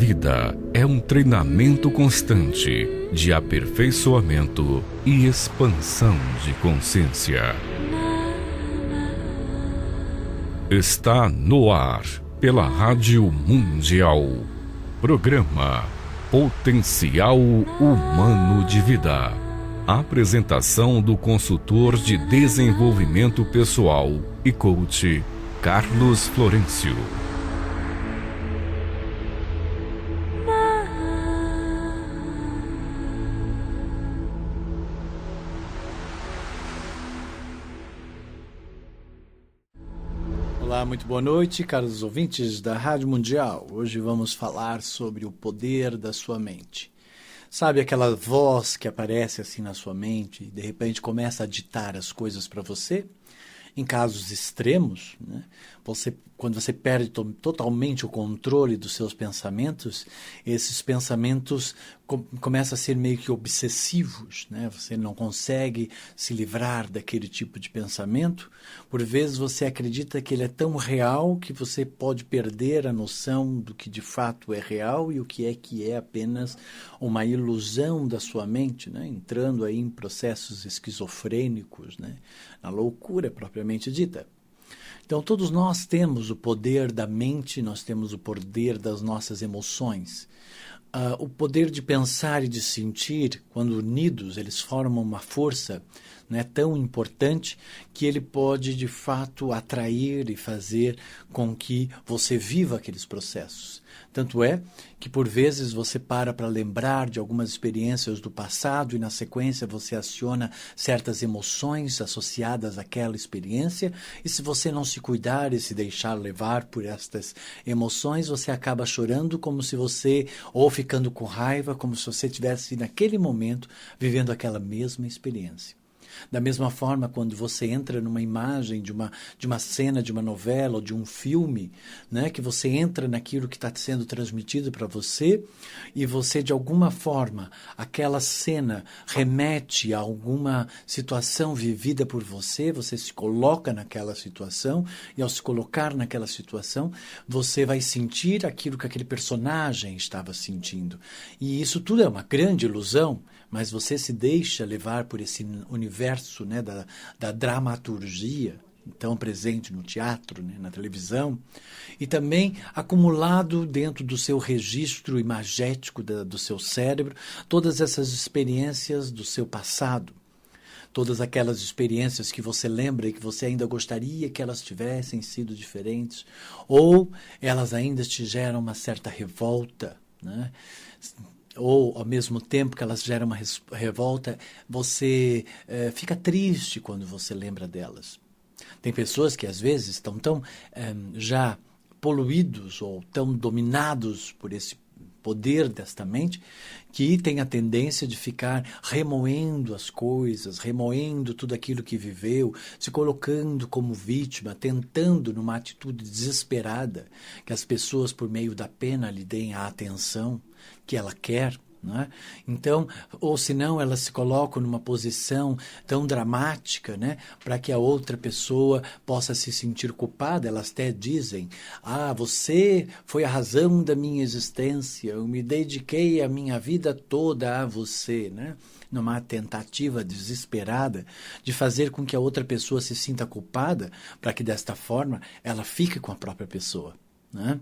vida é um treinamento constante de aperfeiçoamento e expansão de consciência. Está no ar, pela Rádio Mundial, programa Potencial Humano de Vida. Apresentação do consultor de desenvolvimento pessoal e coach, Carlos Florencio. Olá, muito boa noite, caros ouvintes da Rádio Mundial. Hoje vamos falar sobre o poder da sua mente. Sabe aquela voz que aparece assim na sua mente e de repente começa a ditar as coisas para você? Em casos extremos, né? Quando você perde totalmente o controle dos seus pensamentos, esses pensamentos começam a ser meio que obsessivos, né? Você não consegue se livrar daquele tipo de pensamento. Por vezes você acredita que ele é tão real que você pode perder a noção do que de fato é real e o que é apenas uma ilusão da sua mente, né? Entrando aí em processos esquizofrênicos, né? Na loucura propriamente dita. Então, todos nós temos o poder da mente, nós temos o poder das nossas emoções. O poder de pensar e de sentir, quando unidos, eles formam uma força, né, tão importante que ele pode, de fato, atrair e fazer com que você viva aqueles processos. Tanto é que, por vezes, você para lembrar de algumas experiências do passado e, na sequência, você aciona certas emoções associadas àquela experiência e, se você não se cuidar e se deixar levar por estas emoções, você acaba chorando como se você, ou ficando com raiva, como se você estivesse, naquele momento, vivendo aquela mesma experiência. Da mesma forma, quando você entra numa imagem de uma cena, de uma novela ou de um filme, né, que você entra naquilo que está sendo transmitido para você e você, de alguma forma, aquela cena remete a alguma situação vivida por você, você se coloca naquela situação e, ao se colocar naquela situação, você vai sentir aquilo que aquele personagem estava sentindo. E isso tudo é uma grande ilusão, mas você se deixa levar por esse universo, né, da dramaturgia, tão presente no teatro, né, na televisão, e também acumulado dentro do seu registro imagético do seu cérebro, todas essas experiências do seu passado. Todas aquelas experiências que você lembra e que você ainda gostaria que elas tivessem sido diferentes, ou elas ainda te geram uma certa revolta, né? Ou, ao mesmo tempo que elas geram uma revolta, você fica triste quando você lembra delas. Tem pessoas que, às vezes, estão tão já poluídos ou tão dominados por esse poder desta mente, que tem a tendência de ficar remoendo as coisas, remoendo tudo aquilo que viveu, se colocando como vítima, tentando, numa atitude desesperada, que as pessoas, por meio da pena, lhe deem a atenção que ela quer, né? Então, ou senão elas se colocam numa posição tão dramática, né, para que a outra pessoa possa se sentir culpada. Elas até dizem: você foi a razão da minha existência, eu me dediquei a minha vida toda a você, né? Numa tentativa desesperada de fazer com que a outra pessoa se sinta culpada, para que desta forma ela fique com a própria pessoa, né?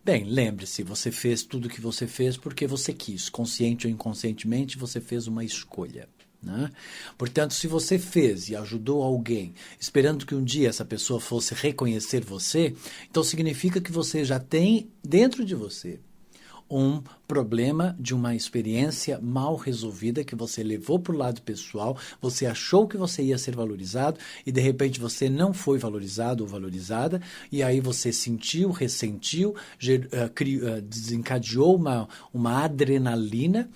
Bem, lembre-se, você fez tudo o que você fez porque você quis, consciente ou inconscientemente, você fez uma escolha, né? Portanto, se você fez e ajudou alguém, esperando que um dia essa pessoa fosse reconhecer você, então significa que você já tem dentro de você um problema de uma experiência mal resolvida que você levou para o lado pessoal, você achou que você ia ser valorizado e de repente você não foi valorizado ou valorizada, e aí você sentiu, ressentiu, desencadeou uma adrenalina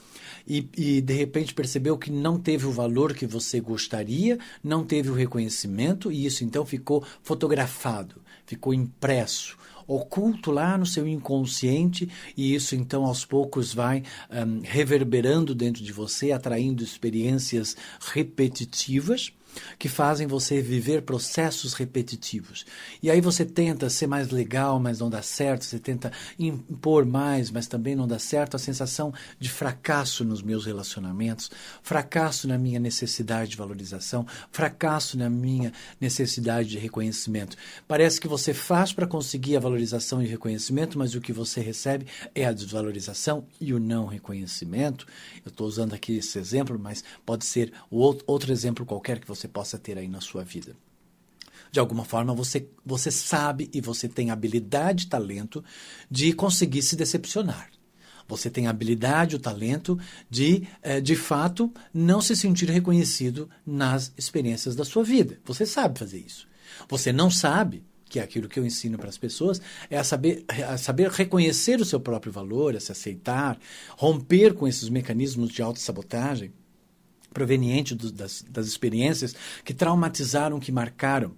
e de repente percebeu que não teve o valor que você gostaria, não teve o reconhecimento, e isso então ficou fotografado, ficou impresso, oculto lá no seu inconsciente, e isso então aos poucos vai reverberando dentro de você, atraindo experiências repetitivas, que fazem você viver processos repetitivos. E aí você tenta ser mais legal, mas não dá certo, você tenta impor mais, mas também não dá certo, a sensação de fracasso nos meus relacionamentos, fracasso na minha necessidade de valorização, fracasso na minha necessidade de reconhecimento. Parece que você faz para conseguir a valorização e reconhecimento, mas o que você recebe é a desvalorização e o não reconhecimento. Eu estou usando aqui esse exemplo, mas pode ser outro exemplo qualquer que você possa ter aí na sua vida. De alguma forma, você sabe e você tem habilidade e talento de conseguir se decepcionar. Você tem a habilidade, o talento de fato, não se sentir reconhecido nas experiências da sua vida. Você sabe fazer isso. Você não sabe, que é aquilo que eu ensino para as pessoas, é a saber reconhecer o seu próprio valor, a se aceitar, romper com esses mecanismos de autossabotagem provenientes das experiências que traumatizaram, que marcaram,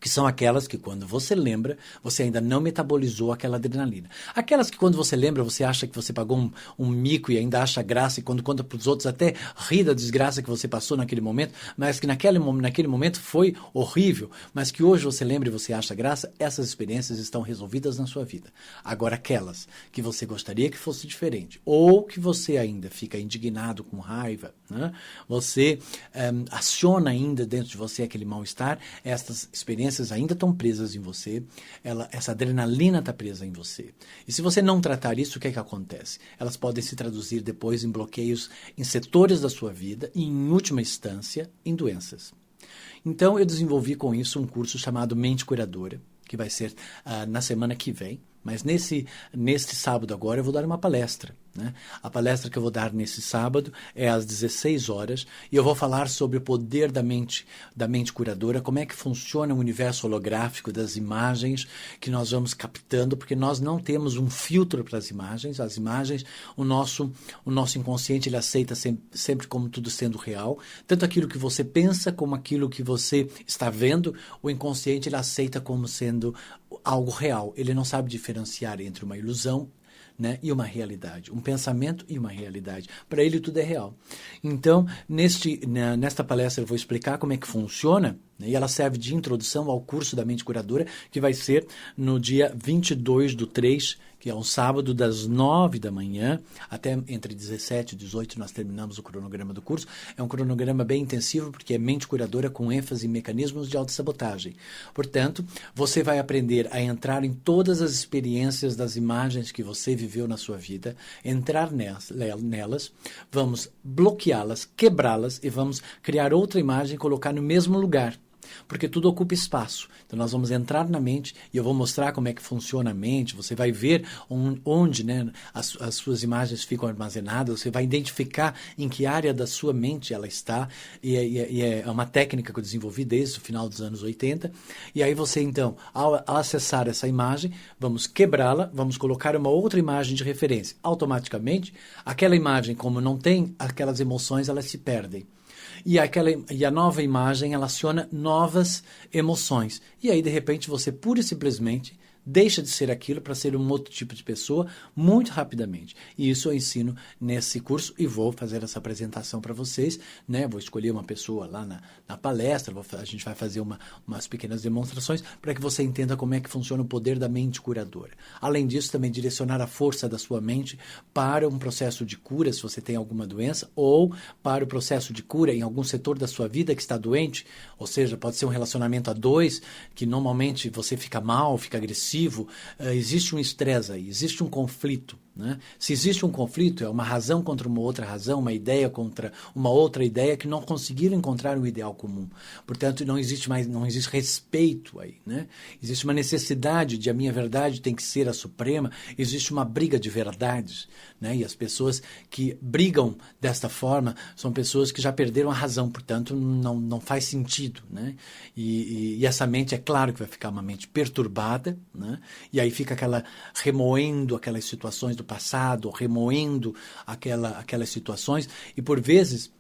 que são aquelas que quando você lembra, você ainda não metabolizou aquela adrenalina. Aquelas que quando você lembra, você acha que você pagou um mico e ainda acha graça, e quando conta para os outros até ri da desgraça que você passou naquele momento, mas que naquele momento foi horrível, mas que hoje você lembra e você acha graça, essas experiências estão resolvidas na sua vida. Agora aquelas que você gostaria que fosse diferente, ou que você ainda fica indignado, com raiva, né? Você aciona ainda dentro de você aquele mal-estar, essas experiências ainda estão presas em você, essa adrenalina está presa em você. E se você não tratar isso, o que é que acontece? Elas podem se traduzir depois em bloqueios em setores da sua vida e, em última instância, em doenças. Então, eu desenvolvi com isso um curso chamado Mente Curadora, que vai ser na semana que vem. Mas neste sábado agora eu vou dar uma palestra, né? A palestra que eu vou dar nesse sábado é às 16 horas e eu vou falar sobre o poder da mente curadora, como é que funciona o universo holográfico das imagens que nós vamos captando, porque nós não temos um filtro para as imagens, o nosso inconsciente ele aceita sempre como tudo sendo real, tanto aquilo que você pensa como aquilo que você está vendo, o inconsciente ele aceita como sendo algo real, ele não sabe diferenciar entre uma ilusão, né, e uma realidade, um pensamento e uma realidade. Para ele tudo é real. Então, nesta palestra eu vou explicar como é que funciona, né, e ela serve de introdução ao curso da Mente Curadora, que vai ser no dia 22/3, que é um sábado, das 9 da manhã até entre 17 e 18 nós terminamos o cronograma do curso. É um cronograma bem intensivo, porque é mente curadora com ênfase em mecanismos de autossabotagem. Portanto, você vai aprender a entrar em todas as experiências das imagens que você viveu na sua vida, entrar nelas, vamos bloqueá-las, quebrá-las e vamos criar outra imagem e colocar no mesmo lugar. Porque tudo ocupa espaço. Então nós vamos entrar na mente e eu vou mostrar como é que funciona a mente. Você vai ver onde, né, as suas imagens ficam armazenadas. Você vai identificar em que área da sua mente ela está. E é uma técnica que eu desenvolvi desde o final dos anos 80. E aí você então, ao acessar essa imagem, vamos quebrá-la, vamos colocar uma outra imagem de referência. Automaticamente, aquela imagem, como não tem aquelas emoções, elas se perdem. E a nova imagem, ela aciona novas emoções. E aí, de repente, você pura e simplesmente deixa de ser aquilo para ser um outro tipo de pessoa muito rapidamente. E isso eu ensino nesse curso e vou fazer essa apresentação para vocês, né? Vou escolher uma pessoa lá na palestra, a gente vai fazer umas pequenas demonstrações para que você entenda como é que funciona o poder da mente curadora. Além disso, também direcionar a força da sua mente para um processo de cura, se você tem alguma doença, ou para o processo de cura em algum setor da sua vida que está doente, ou seja, pode ser um relacionamento a dois, que normalmente você fica mal, fica agressivo, existe um estresse aí, existe um conflito, né? Se existe um conflito, é uma razão contra uma outra razão, uma ideia contra uma outra ideia que não conseguiram encontrar um ideal comum. Portanto, não existe respeito aí, né? Existe uma necessidade de a minha verdade tem que ser a suprema, existe uma briga de verdades, né? E as pessoas que brigam desta forma são pessoas que já perderam a razão, portanto, não faz sentido, né? E essa mente, é claro que vai ficar uma mente perturbada, né? E aí fica remoendo aquelas situações do passado, remoendo aquelas situações, e por vezes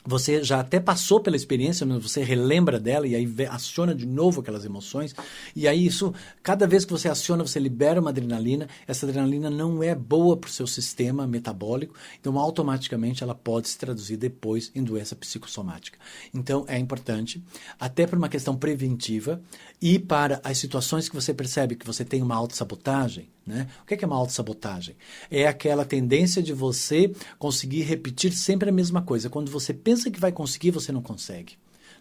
Você já até passou pela experiência, mas você relembra dela e aí aciona de novo aquelas emoções. E aí isso, cada vez que você aciona, você libera uma adrenalina. Essa adrenalina não é boa para o seu sistema metabólico, então automaticamente ela pode se traduzir depois em doença psicossomática. Então é importante, até por uma questão preventiva e para as situações que você percebe que você tem uma autossabotagem, né? O que é uma autossabotagem? É aquela tendência de você conseguir repetir sempre a mesma coisa. Quando você pensa que vai conseguir, você não consegue.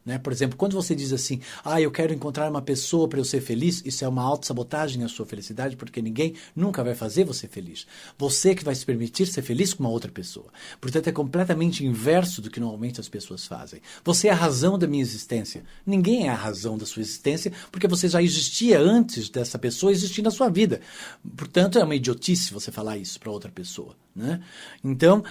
Né? Por exemplo, quando você diz assim, eu quero encontrar uma pessoa para eu ser feliz, isso é uma autossabotagem à sua felicidade, porque ninguém nunca vai fazer você feliz. Você que vai se permitir ser feliz com uma outra pessoa. Portanto, é completamente inverso do que normalmente as pessoas fazem. Você é a razão da minha existência. Ninguém é a razão da sua existência, porque você já existia antes dessa pessoa existir na sua vida. Portanto, é uma idiotice você falar isso para outra pessoa. Né? Então,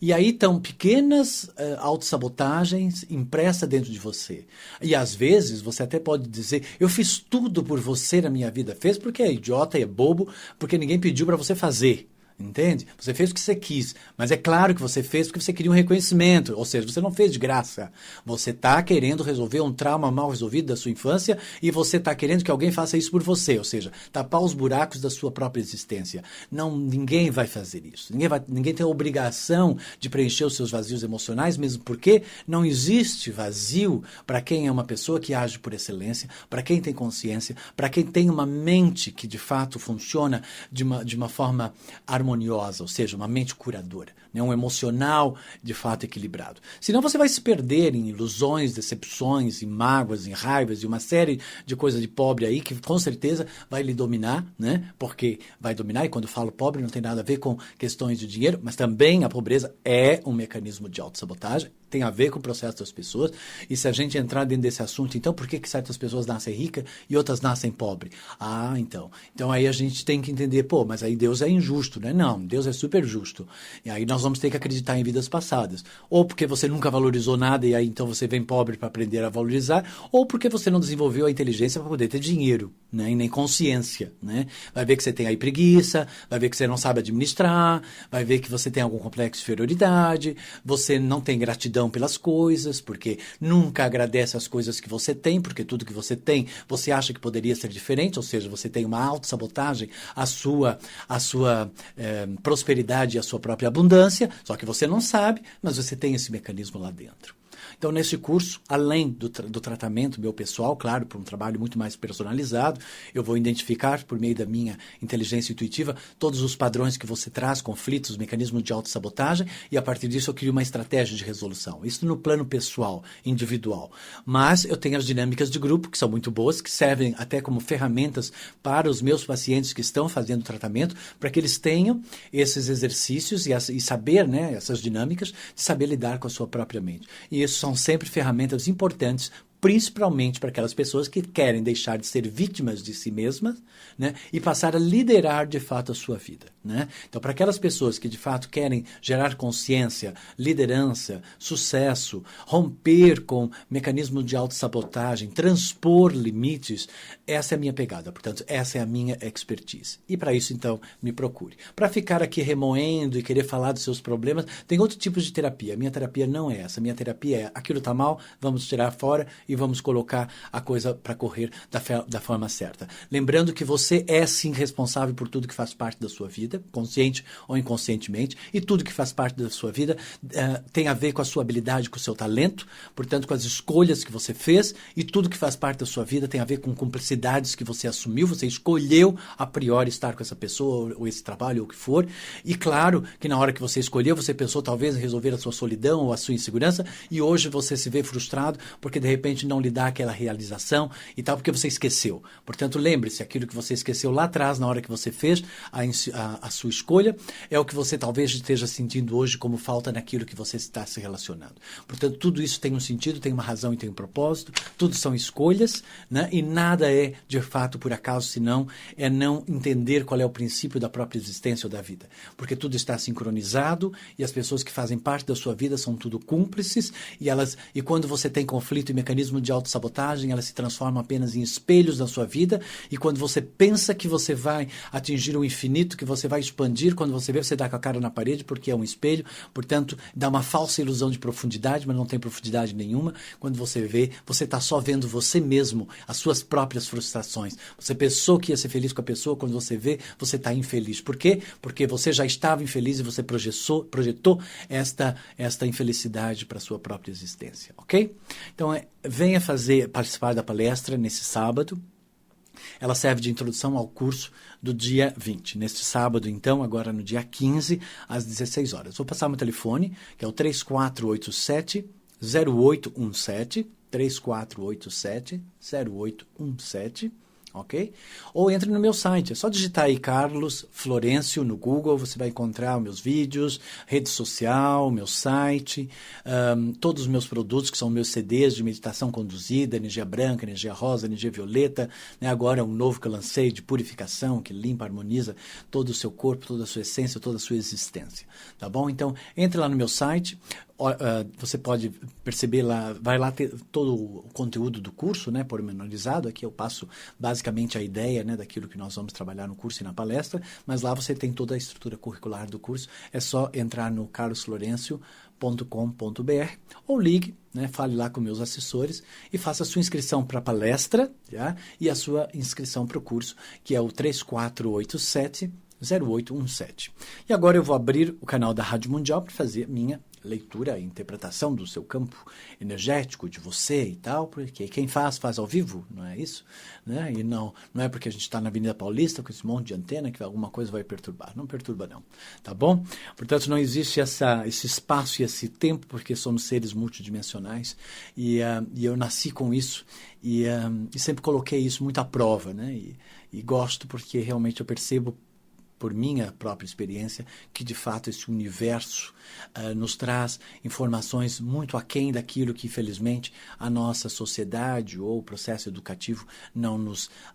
e aí estão pequenas autossabotagens impressas dentro de você. E às vezes você até pode dizer, eu fiz tudo por você na minha vida. Fez porque é idiota e é bobo, porque ninguém pediu para você fazer. Entende? Você fez o que você quis, mas é claro que você fez porque você queria um reconhecimento, ou seja, você não fez de graça. Você está querendo resolver um trauma mal resolvido da sua infância e você está querendo que alguém faça isso por você, ou seja, tapar os buracos da sua própria existência. Não, ninguém vai fazer isso. Ninguém tem a obrigação de preencher os seus vazios emocionais, mesmo porque não existe vazio para quem é uma pessoa que age por excelência, para quem tem consciência, para quem tem uma mente que de fato funciona de uma forma harmoniosa, ou seja, uma mente curadora, né? Um emocional de fato equilibrado. Senão você vai se perder em ilusões, decepções, em mágoas, em raivas e uma série de coisas de pobre aí que com certeza vai lhe dominar, né? Porque vai dominar, e quando falo pobre não tem nada a ver com questões de dinheiro, mas também a pobreza é um mecanismo de autossabotagem, tem a ver com o processo das pessoas, e se a gente entrar dentro desse assunto, então por que certas pessoas nascem ricas e outras nascem pobres? Então aí a gente tem que entender, mas aí Deus é injusto, né? Não, Deus é super justo. E aí nós vamos ter que acreditar em vidas passadas. Ou porque você nunca valorizou nada e aí então você vem pobre para aprender a valorizar, ou porque você não desenvolveu a inteligência para poder ter dinheiro, né? E nem consciência, né? Vai ver que você tem aí preguiça, vai ver que você não sabe administrar, vai ver que você tem algum complexo de inferioridade, você não tem gratidão pelas coisas, porque nunca agradece as coisas que você tem, porque tudo que você tem, você acha que poderia ser diferente, ou seja, você tem uma autossabotagem à sua prosperidade e à sua própria abundância, só que você não sabe, mas você tem esse mecanismo lá dentro. Então, nesse curso, além do tratamento meu pessoal, claro, por um trabalho muito mais personalizado, eu vou identificar, por meio da minha inteligência intuitiva, todos os padrões que você traz, conflitos, mecanismos de autossabotagem, e a partir disso eu crio uma estratégia de resolução. Isso no plano pessoal, individual. Mas eu tenho as dinâmicas de grupo, que são muito boas, que servem até como ferramentas para os meus pacientes que estão fazendo tratamento, para que eles tenham esses exercícios e saber, né, essas dinâmicas, de saber lidar com a sua própria mente. E isso são sempre ferramentas importantes, principalmente para aquelas pessoas que querem deixar de ser vítimas de si mesmas, né, e passar a liderar de fato a sua vida. Né? Então, para aquelas pessoas que de fato querem gerar consciência, liderança, sucesso, romper com mecanismos de autossabotagem, transpor limites, essa é a minha pegada. Portanto, essa é a minha expertise. E para isso, então, me procure. Para ficar aqui remoendo e querer falar dos seus problemas, tem outro tipo de terapia. A minha terapia não é essa. A minha terapia é aquilo está mal, vamos tirar fora e vamos colocar a coisa para correr da forma certa. Lembrando que você é sim responsável por tudo que faz parte da sua vida, consciente ou inconscientemente, e tudo que faz parte da sua vida tem a ver com a sua habilidade, com o seu talento, portanto com as escolhas que você fez, e tudo que faz parte da sua vida tem a ver com cumplicidades que você assumiu, você escolheu a priori estar com essa pessoa ou esse trabalho ou o que for, e claro que na hora que você escolheu, você pensou talvez em resolver a sua solidão ou a sua insegurança, e hoje você se vê frustrado porque de repente não lhe dá aquela realização e tal, porque você esqueceu. Portanto, lembre-se, aquilo que você esqueceu lá atrás, na hora que você fez a sua escolha, é o que você talvez esteja sentindo hoje como falta naquilo que você está se relacionando. Portanto, tudo isso tem um sentido, tem uma razão e tem um propósito, tudo são escolhas, né? E nada é, de fato, por acaso, senão é não entender qual é o princípio da própria existência ou da vida. Porque tudo está sincronizado e as pessoas que fazem parte da sua vida são tudo cúmplices e quando você tem conflito e mecanismo de autossabotagem, elas se transformam apenas em espelhos da sua vida, e quando você pensa que você vai atingir o infinito, que você vai vai expandir, quando você vê, você dá com a cara na parede, porque é um espelho, portanto, dá uma falsa ilusão de profundidade, mas não tem profundidade nenhuma. Quando você vê, você está só vendo você mesmo, as suas próprias frustrações. Você pensou que ia ser feliz com a pessoa, quando você vê, você está infeliz. Por quê? Porque você já estava infeliz e você projetou esta infelicidade para a sua própria existência, ok? Então, venha participar da palestra nesse sábado. Ela serve de introdução ao curso do dia 20. Neste sábado, então, agora no dia 15, às 16 horas. Vou passar meu telefone, que é o 3487-0817, 3487-0817, ok? Ou entre no meu site, é só digitar aí Carlos Florencio no Google, você vai encontrar meus vídeos, rede social, meu site, todos os meus produtos, que são meus CDs de meditação conduzida, energia branca, energia rosa, energia violeta, né? Agora um novo que eu lancei de purificação, que limpa, harmoniza todo o seu corpo, toda a sua essência, toda a sua existência, tá bom? Então, entre lá no meu site, você pode perceber lá, vai lá ter todo o conteúdo do curso, né, pormenorizado. Aqui eu passo basicamente a ideia, né, daquilo que nós vamos trabalhar no curso e na palestra, mas lá você tem toda a estrutura curricular do curso. É só entrar no carlosflorencio.com.br ou ligue, né, fale lá com meus assessores e faça a sua inscrição para a palestra, tá? E a sua inscrição para o curso, que é o 3487-0817. E agora eu vou abrir o canal da Rádio Mundial para fazer minha leitura e interpretação do seu campo energético, de você e tal, porque quem faz ao vivo, não é isso? Né? E não é porque a gente está na Avenida Paulista com esse monte de antena que alguma coisa vai perturbar. Não perturba não, tá bom? Portanto, não existe esse espaço e esse tempo, porque somos seres multidimensionais e eu nasci com isso e sempre coloquei isso muito à prova, né? E gosto porque realmente eu percebo por minha própria experiência, que de fato esse universo nos traz informações muito aquém daquilo que, infelizmente, a nossa sociedade ou o processo educativo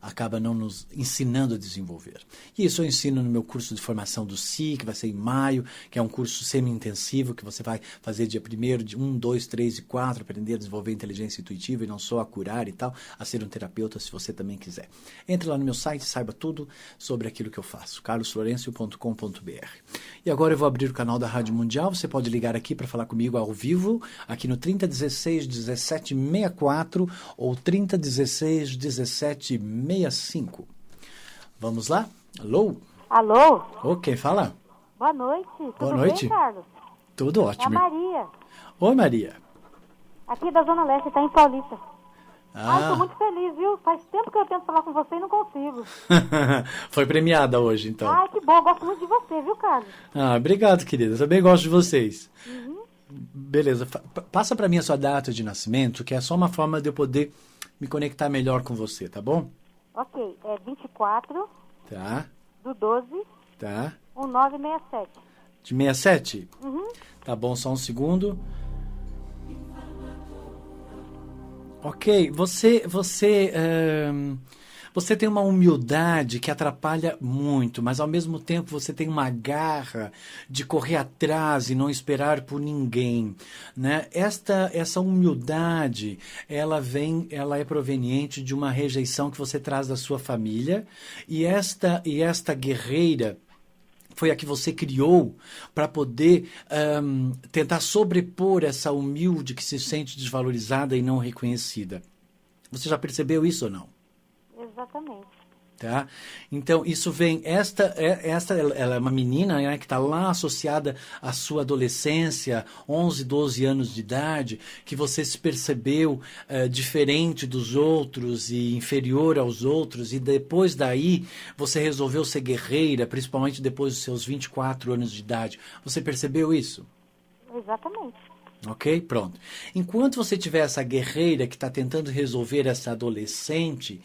acaba não nos ensinando a desenvolver. E isso eu ensino no meu curso de formação do SI, que vai ser em maio, que é um curso semi-intensivo, que você vai fazer dia 1º, de 1, 2, 3 e 4, aprender a desenvolver inteligência intuitiva e não só a curar e tal, a ser um terapeuta, se você também quiser. Entre lá no meu site, saiba tudo sobre aquilo que eu faço. carlosflorencio.com.br. E agora eu vou abrir o canal da Rádio Mundial. Você pode ligar aqui para falar comigo ao vivo, aqui no 3016-1764 ou 3016-1765. Vamos lá? Alô? Alô? Ok, fala. Boa noite. Boa noite. Bem, Carlos? Tudo ótimo. É a Maria. Oi, Maria. Aqui da Zona Leste, está em Paulista. Estou Ah, muito feliz, viu? Faz tempo que eu tento falar com você e não consigo. foi premiada hoje, então. Ai, que bom. Eu gosto muito de você, viu, Carlos? Ah, obrigado, querida. Eu também gosto de vocês. Uhum. Beleza. Passa para mim a sua data de nascimento, que é só uma forma de eu poder me conectar melhor com você, tá bom? Ok. É 24 Tá, do 12, tá. 1967. De 67? Uhum. Tá bom, só um segundo. Ok, você tem uma humildade que atrapalha muito, mas ao mesmo tempo você tem uma garra de correr atrás e não esperar por ninguém, né? Essa humildade, ela é proveniente de uma rejeição que você traz da sua família e esta guerreira foi a que você criou para poder tentar sobrepor essa humilde que se sente desvalorizada e não reconhecida. Você já percebeu isso ou não? Exatamente. Tá? Então, isso vem... Ela é uma menina, né, que está lá associada à sua adolescência, 11, 12 anos de idade, que você se percebeu diferente dos outros e inferior aos outros, e depois daí você resolveu ser guerreira, principalmente depois dos seus 24 anos de idade. Você percebeu isso? Exatamente. Ok? Pronto. Enquanto você tiver essa guerreira que está tentando resolver essa adolescente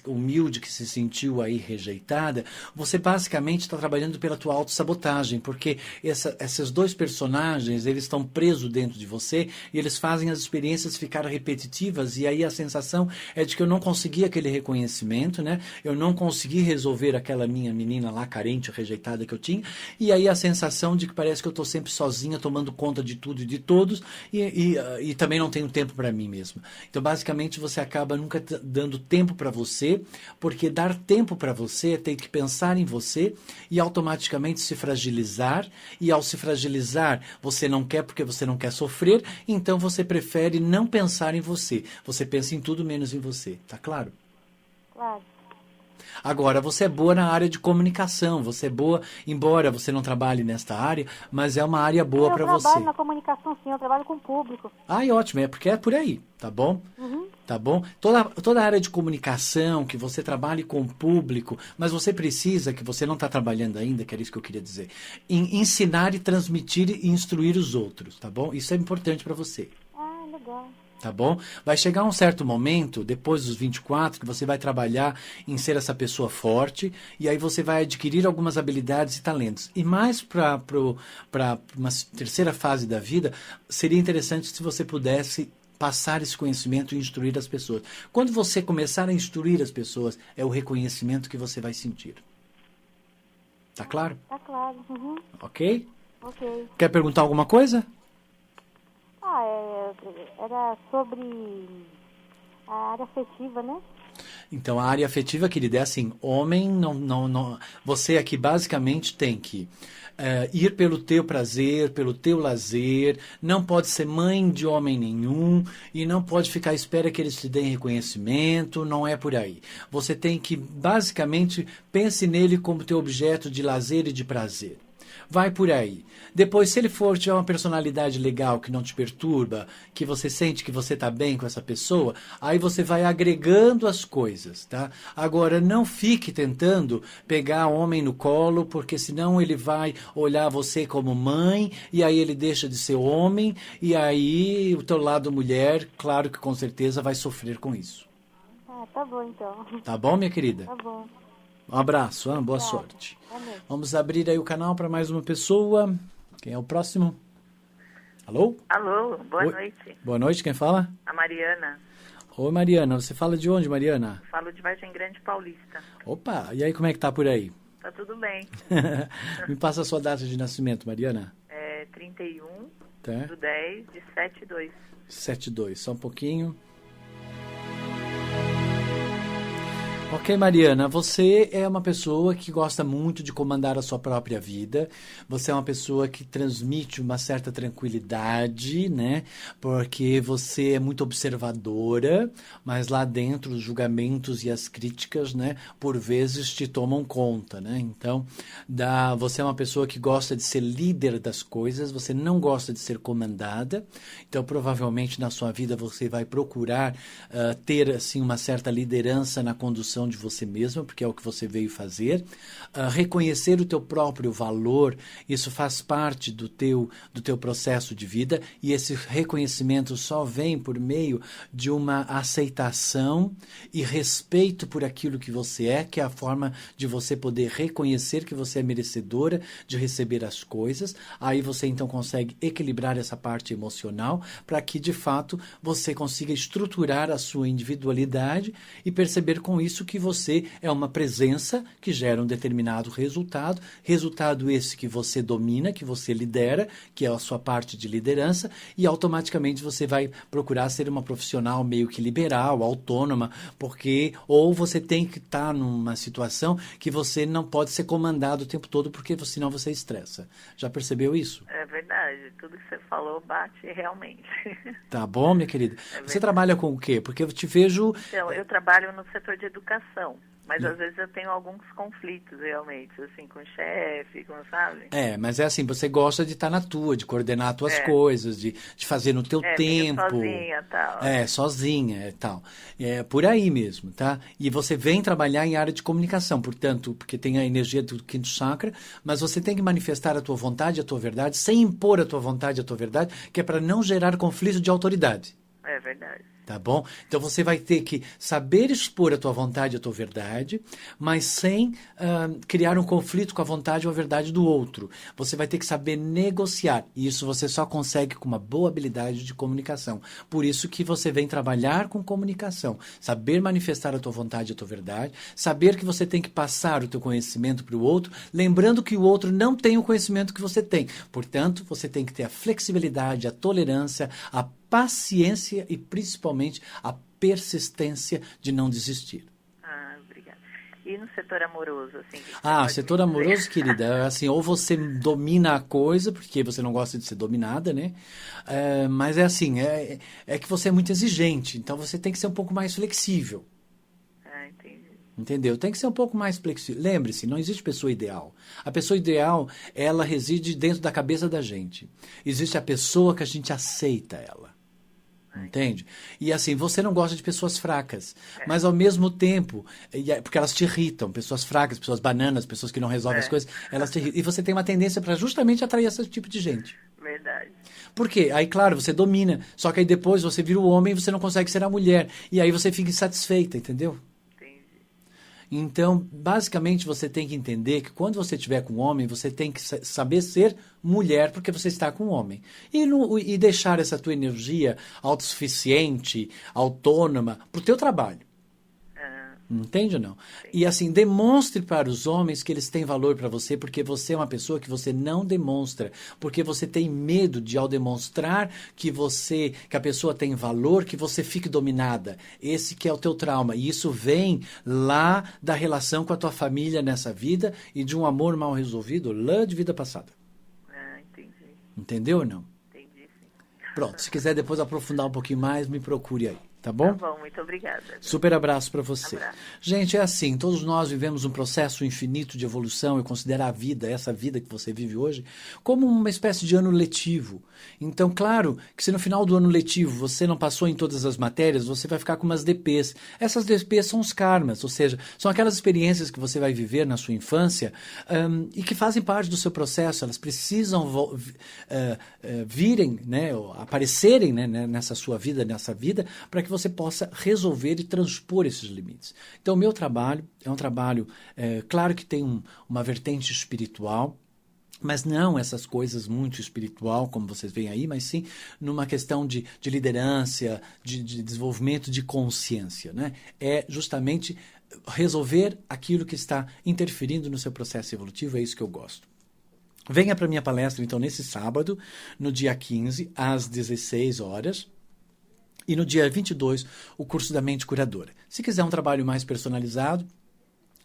humilde que se sentiu aí rejeitada, você basicamente está trabalhando pela tua autossabotagem, porque esses dois personagens, eles estão presos dentro de você e eles fazem as experiências ficarem repetitivas e aí a sensação é de que eu não consegui aquele reconhecimento, né? Eu não consegui resolver aquela minha menina lá carente, rejeitada que eu tinha, e aí a sensação de que parece que eu estou sempre sozinha, tomando conta de tudo e de todos, todos e também não tenho tempo para mim mesmo. Então, basicamente, você acaba nunca dando tempo para você, porque dar tempo para você é ter que pensar em você e automaticamente se fragilizar. E ao se fragilizar, você não quer porque você não quer sofrer, então você prefere não pensar em você. Você pensa em tudo menos em você. Tá claro? Claro. Agora, você é boa na área de comunicação, você é boa, embora você não trabalhe nesta área, mas é uma área boa para você. Eu trabalho na comunicação, sim, eu trabalho com o público. Ótimo, é porque é por aí, tá bom? Tá bom? Toda a área de comunicação, que você trabalhe com o público, mas você precisa, que você não está trabalhando ainda, que era isso que eu queria dizer, em ensinar e transmitir e instruir os outros, tá bom? Isso é importante para você. Ah, legal. Tá bom? Vai chegar um certo momento, depois dos 24, que você vai trabalhar em ser essa pessoa forte, e aí você vai adquirir algumas habilidades e talentos. E mais para uma terceira fase da vida, seria interessante se você pudesse passar esse conhecimento e instruir as pessoas. Quando você começar a instruir as pessoas, é o reconhecimento que você vai sentir. Tá claro? Tá claro. Ok? Ok. Quer perguntar alguma coisa? Era sobre a área afetiva, né? Então, a área afetiva, querida, é assim, homem, não, você aqui basicamente tem que ir pelo teu prazer, pelo teu lazer, não pode ser mãe de homem nenhum e não pode ficar à espera que eles te deem reconhecimento, não é por aí. Você tem que, basicamente, pense nele como teu objeto de lazer e de prazer. Vai por aí. Depois, se ele tiver uma personalidade legal que não te perturba, que você sente que você está bem com essa pessoa, aí você vai agregando as coisas, tá? Agora, não fique tentando pegar homem no colo, porque senão ele vai olhar você como mãe, e aí ele deixa de ser homem, e aí o teu lado mulher, claro que com certeza vai sofrer com isso. Tá bom então. Tá bom, minha querida? Tá bom. Um abraço, boa sorte. Vamos abrir aí o canal para mais uma pessoa. Quem é o próximo? Alô? Alô, boa noite. Boa noite, quem fala? A Mariana. Oi, Mariana. Você fala de onde, Mariana? Falo de Vargem Grande Paulista. Opa, e aí como é que tá por aí? Tá tudo bem. Me passa a sua data de nascimento, Mariana. É 31 Tá. do 10 de 72. 72, só um pouquinho. Ok, Mariana, você é uma pessoa que gosta muito de comandar a sua própria vida. Você é uma pessoa que transmite uma certa tranquilidade, né? Porque você é muito observadora, mas lá dentro os julgamentos e as críticas, né, por vezes te tomam conta, né? Então, você é uma pessoa que gosta de ser líder das coisas, você não gosta de ser comandada. Então, provavelmente na sua vida você vai procurar ter assim uma certa liderança na condução de você mesma, porque é o que você veio fazer. Reconhecer o teu próprio valor, isso faz parte do teu processo de vida, e esse reconhecimento só vem por meio de uma aceitação e respeito por aquilo que você é, que é a forma de você poder reconhecer que você é merecedora de receber as coisas. Aí você então consegue equilibrar essa parte emocional para que de fato você consiga estruturar a sua individualidade e perceber com isso que você é uma presença que gera um determinado resultado esse que você domina, que você lidera, que é a sua parte de liderança, e automaticamente você vai procurar ser uma profissional meio que liberal, autônoma, ou você tem que estar numa situação que você não pode ser comandado o tempo todo, porque senão você estressa. Já percebeu isso? É verdade, tudo que você falou bate realmente. Tá bom, minha querida? Você trabalha com o quê? Porque eu te vejo... Então, eu trabalho no setor de educação, mas às vezes eu tenho alguns conflitos realmente, assim, com o chefe, sabe? Mas é assim, você gosta de estar na tua, de coordenar as tuas coisas, de fazer no teu tempo. Sozinha, tal. Sozinha, tal. É por aí mesmo, tá? E você vem trabalhar em área de comunicação, portanto, porque tem a energia do quinto chakra, mas você tem que manifestar a tua vontade, a tua verdade, sem impor a tua vontade, a tua verdade, que é para não gerar conflito de autoridade. É verdade. Tá bom? Então você vai ter que saber expor a tua vontade e a tua verdade, mas sem criar um conflito com a vontade ou a verdade do outro. Você vai ter que saber negociar. E isso você só consegue com uma boa habilidade de comunicação. Por isso que você vem trabalhar com comunicação. Saber manifestar a tua vontade e a tua verdade. Saber que você tem que passar o teu conhecimento para o outro, lembrando que o outro não tem o conhecimento que você tem. Portanto, você tem que ter a flexibilidade, a tolerância, a paciência e principalmente a persistência de não desistir. Obrigada. E no setor amoroso, assim? Setor amoroso, querida, assim, ou você domina a coisa, porque você não gosta de ser dominada, né? Mas é assim, é que você é muito exigente, então você tem que ser um pouco mais flexível. Entendi. Entendeu? Tem que ser um pouco mais flexível. Lembre-se, não existe pessoa ideal. A pessoa ideal, ela reside dentro da cabeça da gente. Existe a pessoa que a gente aceita ela. Entende? E assim, você não gosta de pessoas fracas, mas ao mesmo tempo, porque elas te irritam, pessoas fracas, pessoas bananas, pessoas que não resolvem as coisas, elas te irritam. E você tem uma tendência para justamente atrair esse tipo de gente. Verdade. Por quê? Aí, claro, você domina, só que aí depois você vira o homem e você não consegue ser a mulher. E aí você fica insatisfeita, entendeu? Então, basicamente, você tem que entender que quando você estiver com um homem, você tem que saber ser mulher porque você está com um homem. E deixar essa tua energia autossuficiente, autônoma, para o teu trabalho. Entende ou não? E assim, demonstre para os homens que eles têm valor para você, porque você é uma pessoa que você não demonstra, porque você tem medo de, ao demonstrar que a pessoa tem valor, que você fique dominada. Esse que é o teu trauma. E isso vem lá da relação com a tua família nessa vida e de um amor mal resolvido lá de vida passada. Entendi. Entendeu ou não? Entendi, sim. Pronto, se quiser depois aprofundar um pouquinho mais, me procure aí. Tá bom? Tá bom, muito obrigada. Super abraço para você. Abraço. Gente, é assim, todos nós vivemos um processo infinito de evolução e considerar a vida, essa vida que você vive hoje, como uma espécie de ano letivo. Então, claro que se no final do ano letivo você não passou em todas as matérias, você vai ficar com umas DPs. Essas DPs são os karmas, ou seja, são aquelas experiências que você vai viver na sua infância e que fazem parte do seu processo. Elas precisam virem, né, aparecerem, né, nessa sua vida, para que você possa resolver e transpor esses limites. Então, o meu trabalho é um trabalho, claro que tem uma vertente espiritual, mas não essas coisas muito espiritual, como vocês veem aí, mas sim numa questão de liderança, de desenvolvimento de consciência, né? É justamente resolver aquilo que está interferindo no seu processo evolutivo, é isso que eu gosto. Venha para a minha palestra, então, nesse sábado, no dia 15, às 16 horas, e no dia 22, o curso da Mente Curadora. Se quiser um trabalho mais personalizado,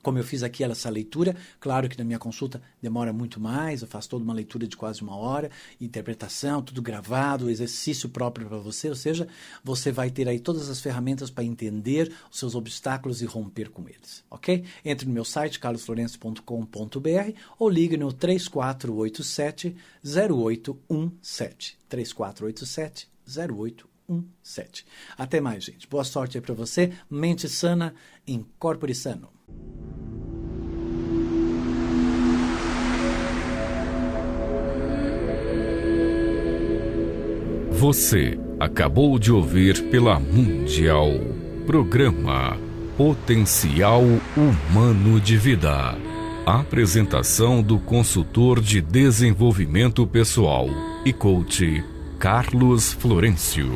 como eu fiz aqui essa leitura, claro que na minha consulta demora muito mais, eu faço toda uma leitura de quase 1 hora, interpretação, tudo gravado, exercício próprio para você, ou seja, você vai ter aí todas as ferramentas para entender os seus obstáculos e romper com eles, ok? Entre no meu site, carlosflorencio.com.br ou ligue no 3487-0817, 3487-0817. Até mais, gente. Boa sorte aí para você. Mente sana, incorpore sano. Você acabou de ouvir pela Mundial, programa Potencial Humano de Vida. Apresentação do consultor de desenvolvimento pessoal e coach Carlos Florencio.